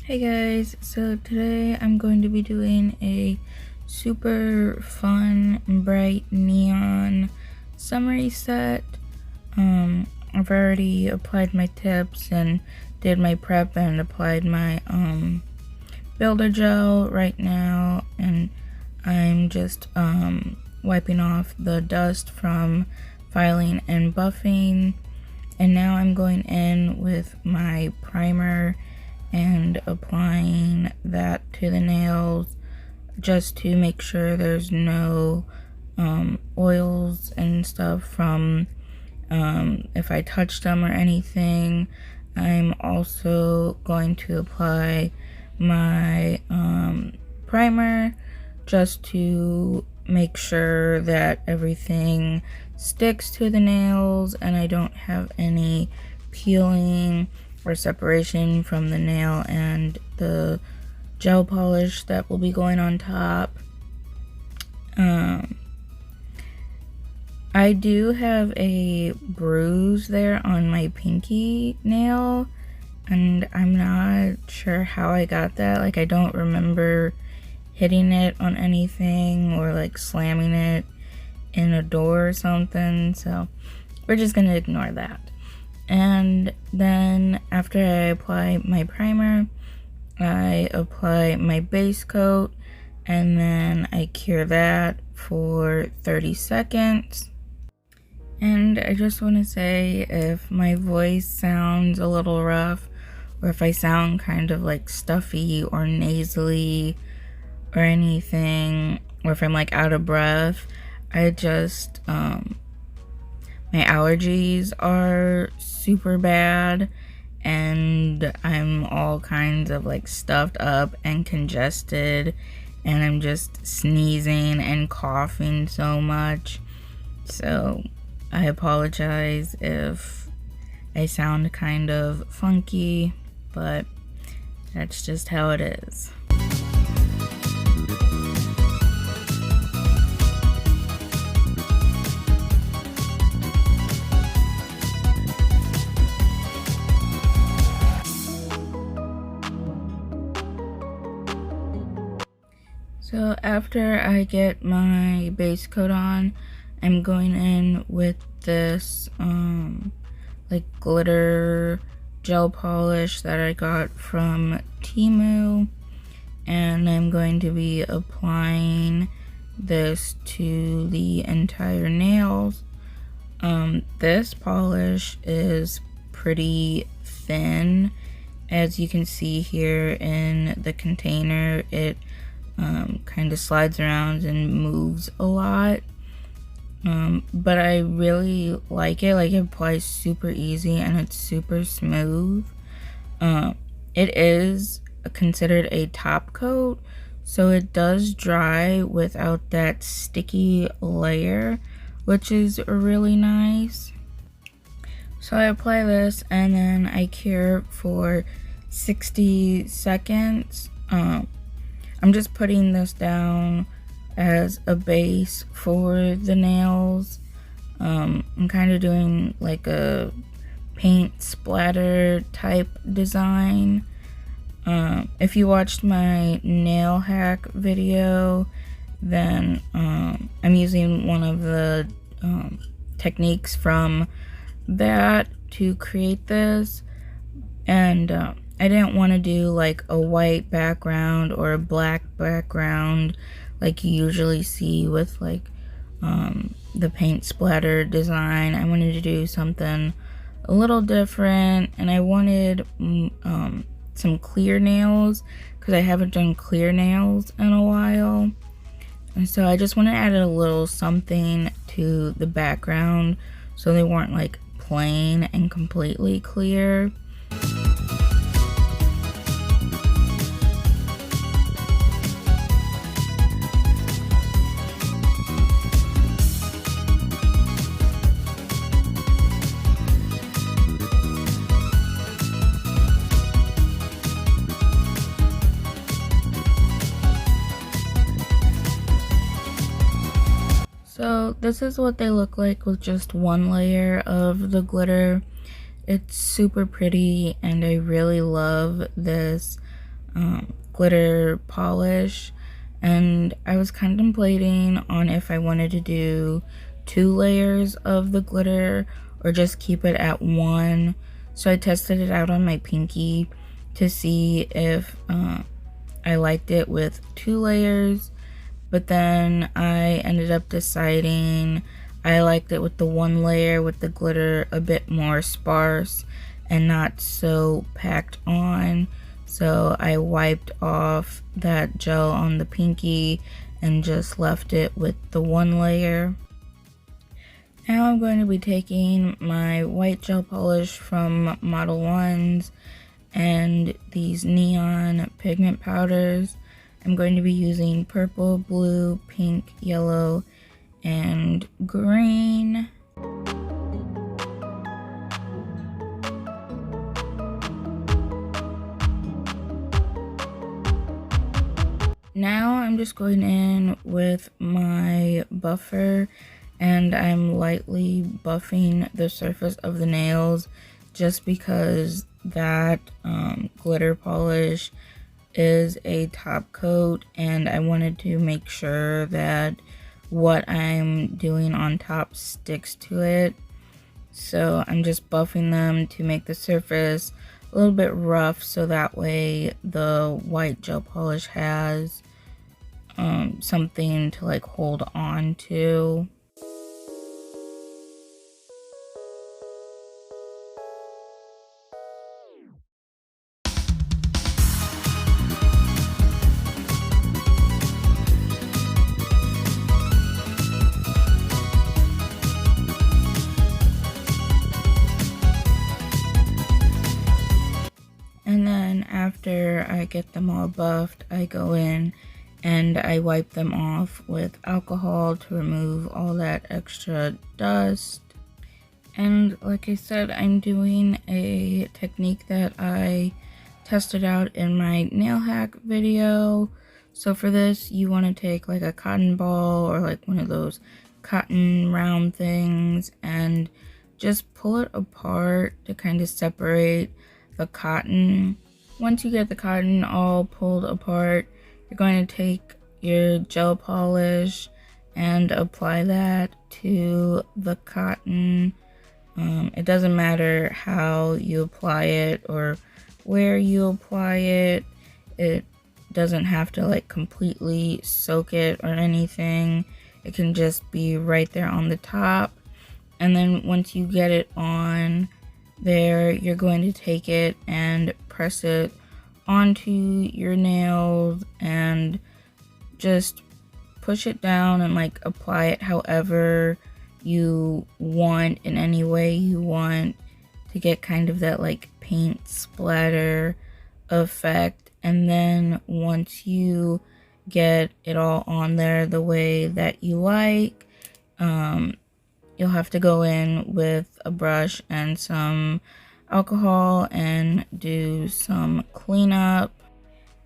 Hey guys, so today I'm going to be doing a super fun, bright neon summary set. I've already applied my tips and did my prep and applied my builder gel right now, and I'm just wiping off the dust from filing and buffing, and now I'm going in with my primer and applying that to the nails just to make sure there's no oils and stuff from if I touch them or anything. I'm also going to apply my primer just to make sure that everything sticks to the nails and I don't have any peeling or separation from the nail and the gel polish that will be going on top. I do have a bruise there on my pinky nail, and I'm not sure how I got that. Like, I don't remember hitting it on anything or like slamming it in a door or something, so we're just gonna ignore that. And then after I apply my primer, I apply my base coat, and then I cure that for 30 seconds. And I just want to say, if my voice sounds a little rough, or if I sound kind of like stuffy or nasally or anything, or if I'm like out of breath, I just my allergies are super bad, and I'm all kinds of like stuffed up and congested, and I'm just sneezing and coughing so much. So I apologize if I sound kind of funky, but that's just how it is. So after I get my base coat on, I'm going in with this like glitter gel polish that I got from Temu, and I'm going to be applying this to the entire nails. This polish is pretty thin, as you can see here in the container. It kind of slides around and moves a lot, but I really like it. Like, it applies super easy and it's super smooth. It is considered a top coat, so it does dry without that sticky layer, which is really nice. So I apply this and then I cure for 60 seconds. I'm just putting this down as a base for the nails. I'm kind of doing like a paint splatter type design. If you watched my nail hack video, then I'm using one of the techniques from that to create this, and I didn't want to do like a white background or a black background like you usually see with like the paint splatter design. I wanted to do something a little different, and I wanted some clear nails because I haven't done clear nails in a while, and so I just want to add a little something to the background so they weren't like plain and completely clear. So this is what they look like with just one layer of the glitter. It's super pretty, and I really love this glitter polish, and I was contemplating on if I wanted to do 2 layers of the glitter or just keep it at 1. So I tested it out on my pinky to see if I liked it with 2 layers, but then I ended up deciding I liked it with the 1 layer with the glitter a bit more sparse and not so packed on. So I wiped off that gel on the pinky and just left it with the 1 layer. Now I'm going to be taking my white gel polish from Model 1s and these neon pigment powders. I'm going to be using purple, blue, pink, yellow, and green. Now I'm just going in with my buffer and I'm lightly buffing the surface of the nails just because that glitter polish is a top coat and I wanted to make sure that what I'm doing on top sticks to it. So I'm just buffing them to make the surface a little bit rough so that way the white gel polish has something to like hold on to. And then after I get them all buffed, I go in and I wipe them off with alcohol to remove all that extra dust. And like I said, I'm doing a technique that I tested out in my nail hack video. So for this, you want to take like a cotton ball or like one of those cotton round things and just pull it apart to kind of separate the cotton. Once you get the cotton all pulled apart, you're going to take your gel polish and apply that to the cotton. It doesn't matter how you apply it or where you apply it. It doesn't have to like completely soak it or anything. It can just be right there on the top. And then once you get it on there, you're going to take it and press it onto your nails and just push it down and like apply it however you want, in any way you want, to get kind of that like paint splatter effect. And then once you get it all on there the way that you like, you'll have to go in with a brush and some alcohol and do some cleanup.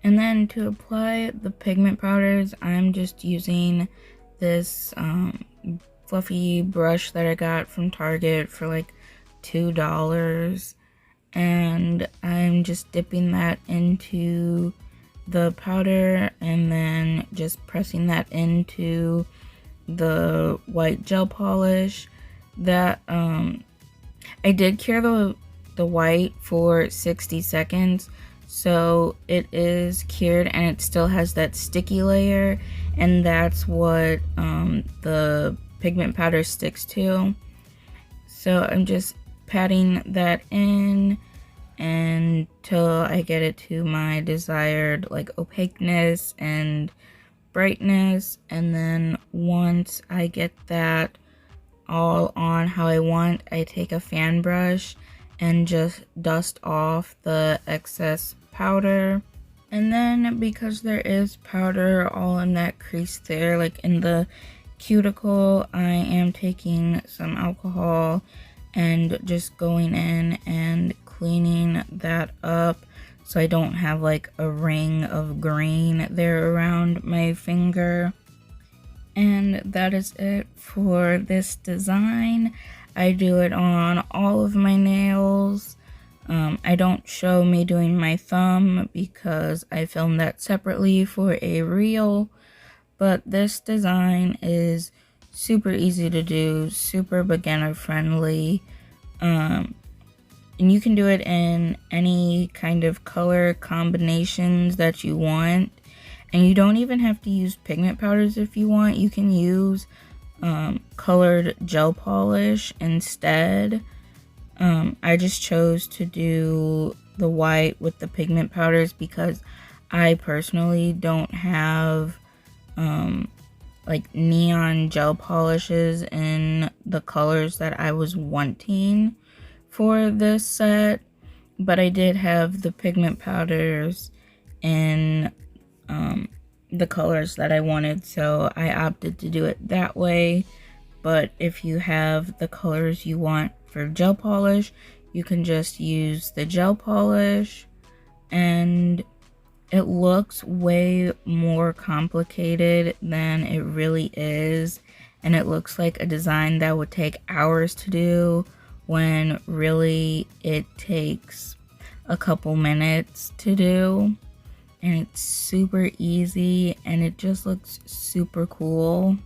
And then to apply the pigment powders, I'm just using this fluffy brush that I got from Target for like $2. And I'm just dipping that into the powder and then just pressing that into the white gel polish. That I did cure the white for 60 seconds, so it is cured and it still has that sticky layer, and that's what the pigment powder sticks to. So I'm just patting that in until I get it to my desired like opaqueness and brightness. And then once I get that all on how I want, I take a fan brush and just dust off the excess powder. And then because there is powder all in that crease there, like in the cuticle, I am taking some alcohol and just going in and cleaning that up so I don't have like a ring of green there around my finger. And that is it for this design. I do it on all of my nails. I don't show me doing my thumb because I filmed that separately for a reel, but this design is super easy to do, super beginner friendly, and you can do it in any kind of color combinations that you want, and you don't even have to use pigment powders if you want. You can use colored gel polish instead. I just chose to do the white with the pigment powders because I personally don't have like neon gel polishes in the colors that I was wanting for this set, but I did have the pigment powders in the colors that I wanted, so I opted to do it that way. But if you have the colors you want for gel polish, you can just use the gel polish, and it looks way more complicated than it really is, and it looks like a design that would take hours to do when really it takes a couple minutes to do, and it's super easy and it just looks super cool.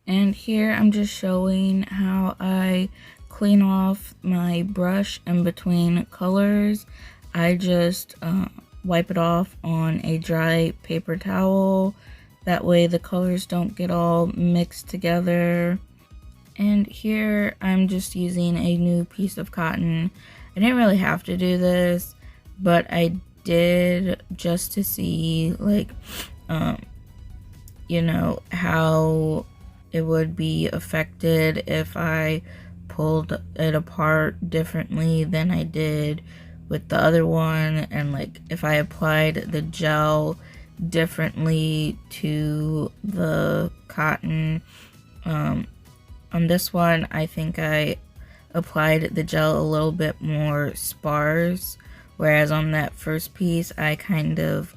And here I'm just showing how I clean off my brush in between colors. I just wipe it off on a dry paper towel. That way the colors don't get all mixed together. And here I'm just using a new piece of cotton. I didn't really have to do this, but I did just to see, like, you know, how it would be affected if I pulled it apart differently than I did with the other one, and like if I applied the gel differently to the cotton. On this one, I think I applied the gel a little bit more sparse, whereas on that first piece I kind of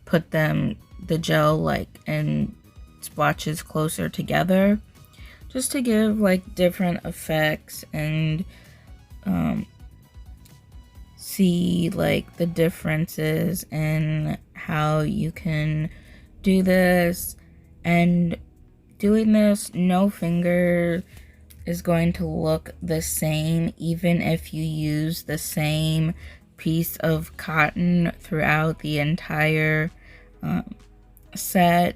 put the gel like in swatches closer together, just to give like different effects and see like the differences in how you can do this. And doing this, no finger is going to look the same even if you use the same piece of cotton throughout the entire set.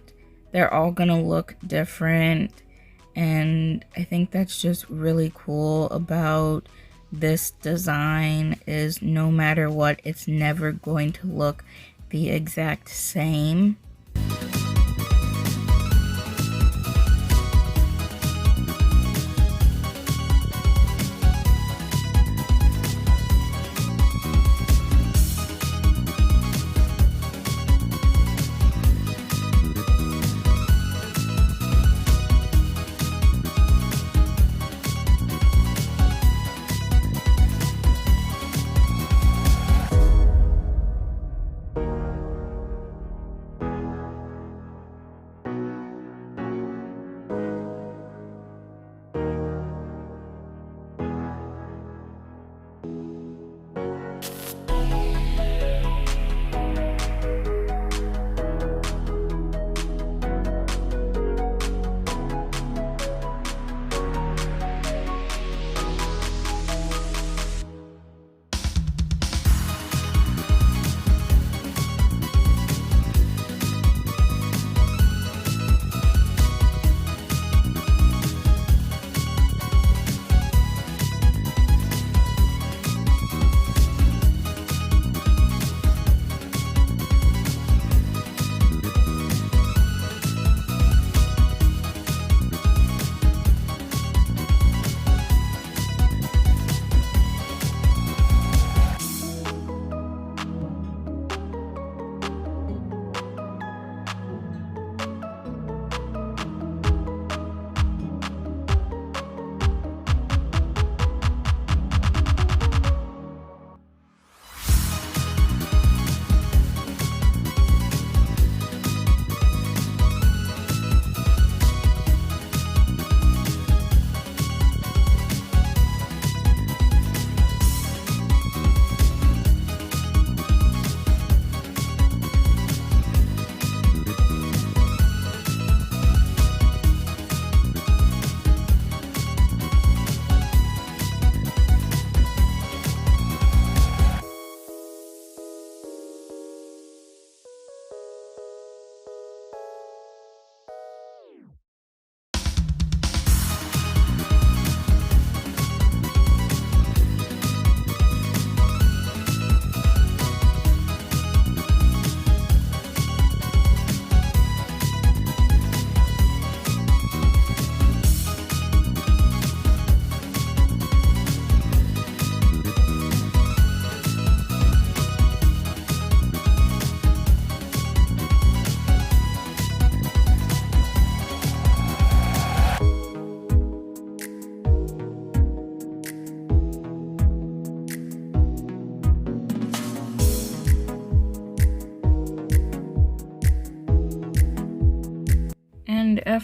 They're all gonna look different, and I think that's just really cool about this design, is no matter what, it's never going to look the exact same.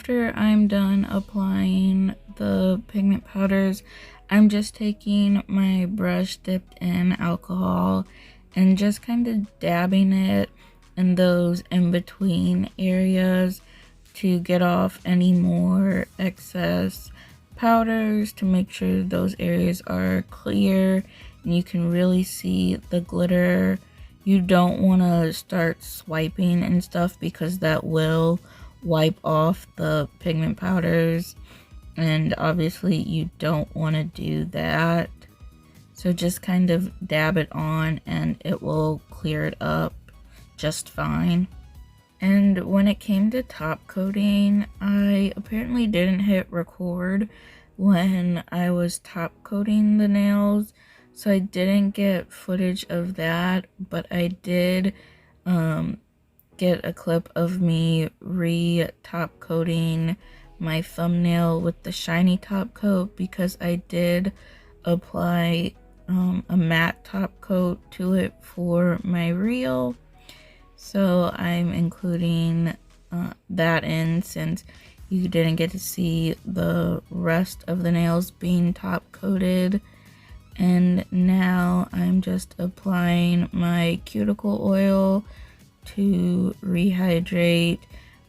after I'm done applying the pigment powders, I'm just taking my brush dipped in alcohol and just kind of dabbing it in those in-between areas to get off any more excess powders, to make sure those areas are clear and you can really see the glitter. You don't want to start swiping and stuff because that will wipe off the pigment powders, and obviously you don't want to do that. So just kind of dab it on and it will clear it up just fine. And when it came to top coating, I apparently didn't hit record when I was top coating the nails, so I didn't get footage of that, but I did get a clip of me re-top coating my thumbnail with the shiny top coat, because I did apply a matte top coat to it for my reel. So I'm including that in, since you didn't get to see the rest of the nails being top coated. And now I'm just applying my cuticle oil to rehydrate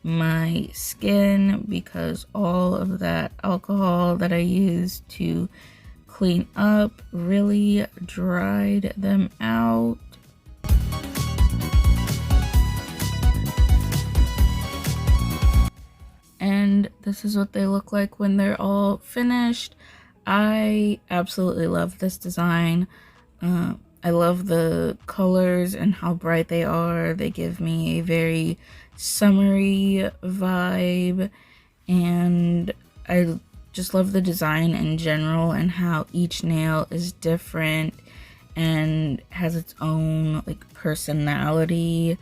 my skin, because all of that alcohol that I used to clean up really dried them out. And this is what they look like when they're all finished. I absolutely love this design. I love the colors and how bright they are. They give me a very summery vibe, and I just love the design in general and how each nail is different and has its own like personality.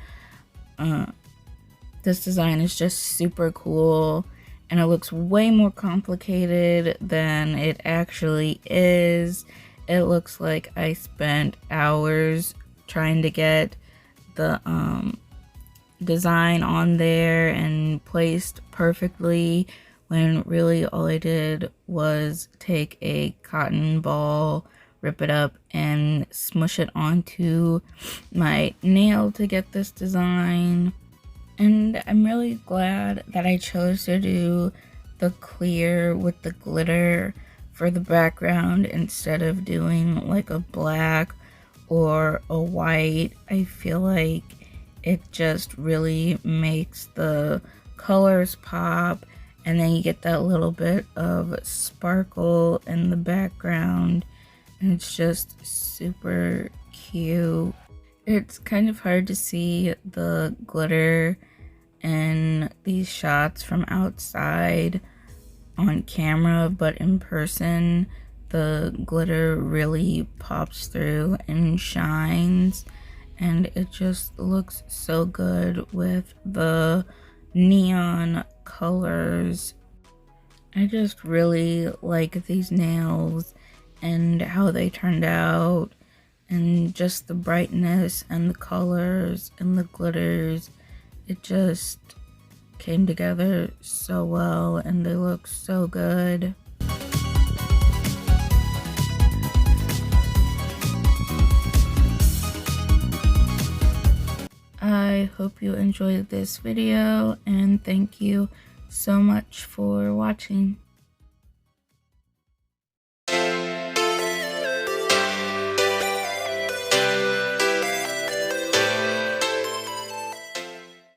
This design is just super cool, and it looks way more complicated than it actually is. It looks like I spent hours trying to get the design on there and placed perfectly, when really all I did was take a cotton ball, rip it up, and smush it onto my nail to get this design. And I'm really glad that I chose to do the clear with the glitter for the background instead of doing like a black or a white. I feel like it just really makes the colors pop, and then you get that little bit of sparkle in the background, and it's just super cute. It's kind of hard to see the glitter in these shots from outside on camera, but in person the glitter really pops through and shines, and it just looks so good with the neon colors. I just really like these nails and how they turned out, and just the brightness and the colors and the glitters. It just came together so well, and they look so good. I hope you enjoyed this video, and thank you so much for watching.